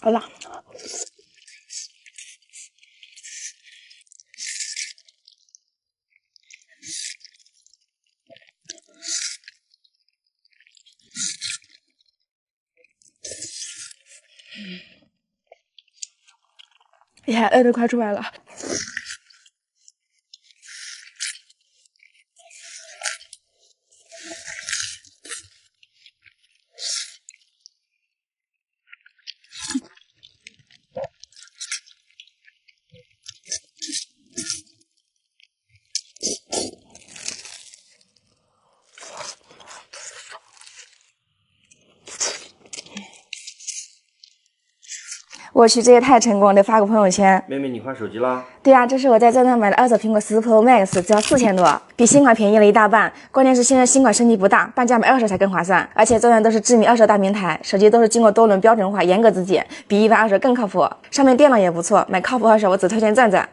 好辣。眼泪都快出来了。我去，这也太成功了，得发个朋友圈。妹妹，你换手机啦？对啊，这是我在站上买的二手苹果10 Pro Max，只要4000多，比新款便宜了一大半。关键是现在新款升级不大，半价买20才更划算。而且这都是知名二手大平台，手机都是经过多轮标准化、严格质检，比一般二手更靠谱。上面电脑也不错，买靠谱二手我只推荐转转。